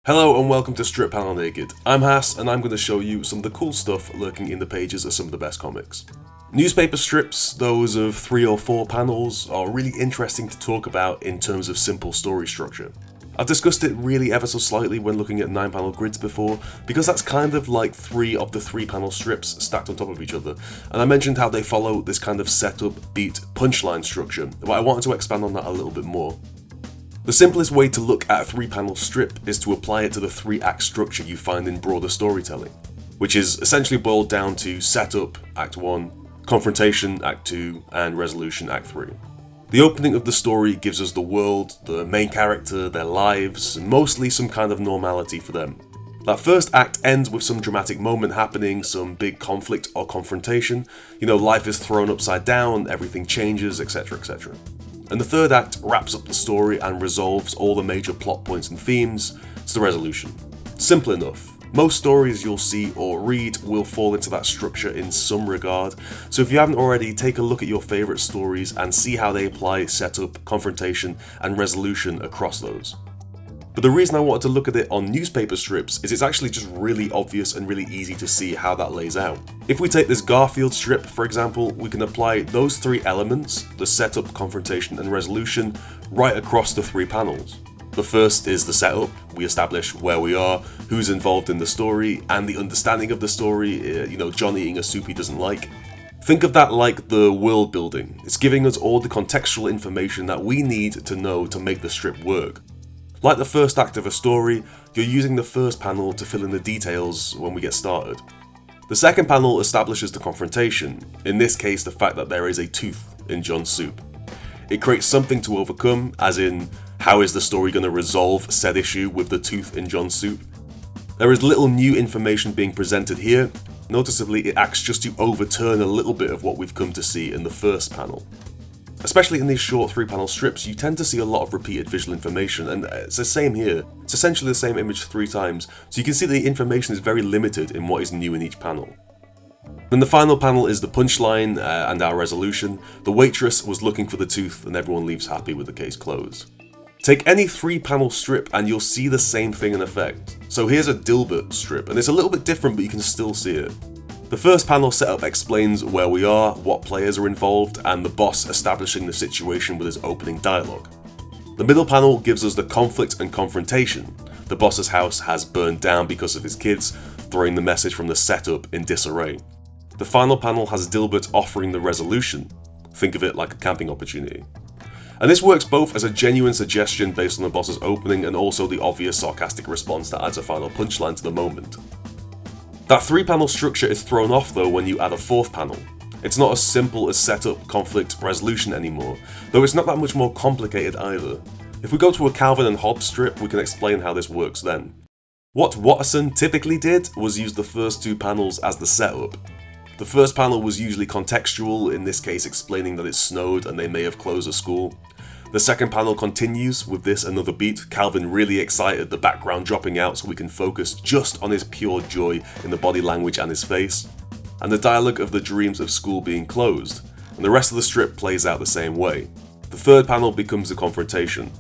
Hello and welcome to Strip Panel Naked. I'm Haas and I'm going to show you some of the cool stuff lurking in the pages of some of the best comics. Newspaper strips, those of 3 or 4 panels, are really interesting to talk about in terms of simple story structure. I've discussed it really ever so slightly when looking at 9-panel grids before, because that's kind of like 3 of the 3-panel strips stacked on top of each other, and I mentioned how they follow this kind of setup, beat, punchline structure, but I wanted to expand on that a little bit more. The simplest way to look at a 3-panel strip is to apply it to the 3-act structure you find in broader storytelling, which is essentially boiled down to setup, Act 1, confrontation, Act 2, and resolution, Act 3. The opening of the story gives us the world, the main character, their lives, and mostly some kind of normality for them. That first act ends with some dramatic moment happening, some big conflict or confrontation, life is thrown upside down, everything changes, etc, etc. And the third act wraps up the story and resolves all the major plot points and themes. It's the resolution. Simple enough. Most stories you'll see or read will fall into that structure in some regard, so if you haven't already, take a look at your favourite stories and see how they apply setup, confrontation, and resolution across those. But the reason I wanted to look at it on newspaper strips is it's actually just really obvious and really easy to see how that lays out. If we take this Garfield strip, for example, we can apply those 3 elements, the setup, confrontation, and resolution, right across the 3 panels. The first is the setup. We establish where we are, who's involved in the story, and the understanding of the story, John eating a soup he doesn't like. Think of that like the world building. It's giving us all the contextual information that we need to know to make the strip work. Like the first act of a story, you're using the first panel to fill in the details when we get started. The second panel establishes the confrontation, in this case the fact that there is a tooth in John's soup. It creates something to overcome, as in, how is the story going to resolve said issue with the tooth in John's soup? There is little new information being presented here. Noticeably, it acts just to overturn a little bit of what we've come to see in the first panel. Especially in these short 3-panel strips, you tend to see a lot of repeated visual information, and it's the same here. It's essentially the same image 3 times, so you can see the information is very limited in what is new in each panel. Then the final panel is the punchline and our resolution. The waitress was looking for the tooth and everyone leaves happy with the case closed. Take any 3-panel strip and you'll see the same thing in effect. So here's a Dilbert strip, and it's a little bit different but you can still see it. The first panel setup explains where we are, what players are involved, and the boss establishing the situation with his opening dialogue. The middle panel gives us the conflict and confrontation. The boss's house has burned down because of his kids, throwing the message from the setup in disarray. The final panel has Dilbert offering the resolution. Think of it like a camping opportunity. And this works both as a genuine suggestion based on the boss's opening and also the obvious sarcastic response that adds a final punchline to the moment. That 3-panel structure is thrown off though when you add a 4th panel. It's not as simple as setup, conflict, resolution anymore, though it's not that much more complicated either. If we go to a Calvin and Hobbes strip, we can explain how this works then. What Watterson typically did was use the first 2 panels as the setup. The first panel was usually contextual, in this case explaining that it snowed and they may have closed a school. The second panel continues with this another beat, Calvin really excited, the background dropping out so we can focus just on his pure joy in the body language and his face, and the dialogue of the dreams of school being closed, and the rest of the strip plays out the same way. The third panel becomes the confrontation,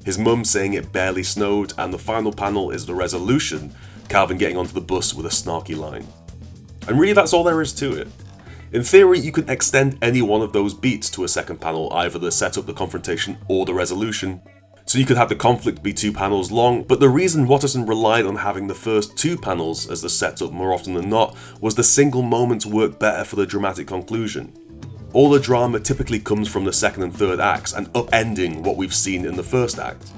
his mum saying it barely snowed, and the final panel is the resolution, Calvin getting onto the bus with a snarky line. And really that's all there is to it. In theory, you can extend any one of those beats to a second panel, either the setup, the confrontation, or the resolution. So you could have the conflict be 2 panels long, but the reason Watterson relied on having the first 2 panels as the setup more often than not was the single moments work better for the dramatic conclusion. All the drama typically comes from the second and third acts and upending what we've seen in the first act.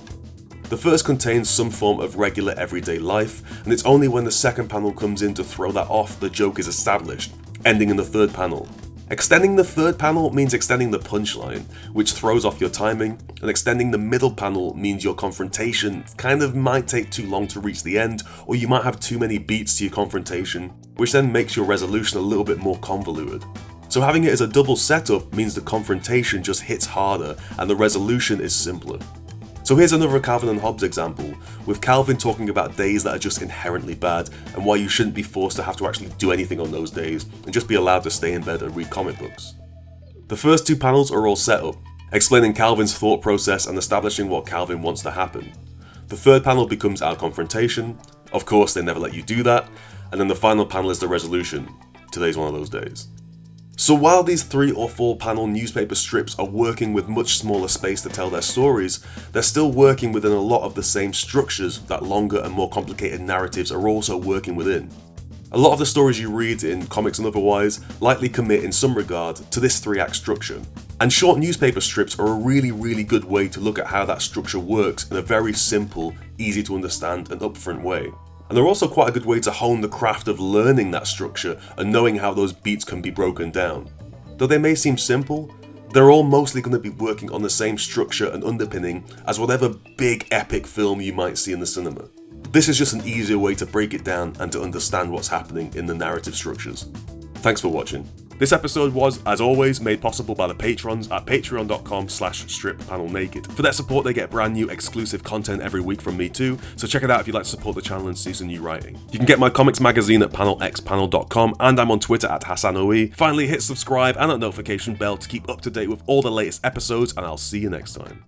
The first contains some form of regular everyday life, and it's only when the second panel comes in to throw that off the joke is established, ending in the third panel. Extending the third panel means extending the punchline, which throws off your timing, and extending the middle panel means your confrontation kind of might take too long to reach the end, or you might have too many beats to your confrontation, which then makes your resolution a little bit more convoluted. So having it as a double setup means the confrontation just hits harder and the resolution is simpler. So here's another Calvin and Hobbes example, with Calvin talking about days that are just inherently bad and why you shouldn't be forced to have to actually do anything on those days and just be allowed to stay in bed and read comic books. The first 2 panels are all set up, explaining Calvin's thought process and establishing what Calvin wants to happen. The third panel becomes our confrontation. Of course, they never let you do that. And then the final panel is the resolution. Today's one of those days. So while these 3 or 4 panel newspaper strips are working with much smaller space to tell their stories, they're still working within a lot of the same structures that longer and more complicated narratives are also working within. A lot of the stories you read in comics and otherwise likely commit in some regard to this 3-act structure. And short newspaper strips are a really good way to look at how that structure works in a very simple, easy to understand and upfront way. And they're also quite a good way to hone the craft of learning that structure and knowing how those beats can be broken down. Though they may seem simple, they're all mostly going to be working on the same structure and underpinning as whatever big epic film you might see in the cinema. This is just an easier way to break it down and to understand what's happening in the narrative structures. Thanks for watching. This episode was, as always, made possible by the patrons at patreon.com/strippanelnaked. For their support, they get brand new exclusive content every week from me too, so check it out if you'd like to support the channel and see some new writing. You can get my comics magazine at panelxpanel.com, and I'm on Twitter at HassanOE. Finally, hit subscribe and that notification bell to keep up to date with all the latest episodes, and I'll see you next time.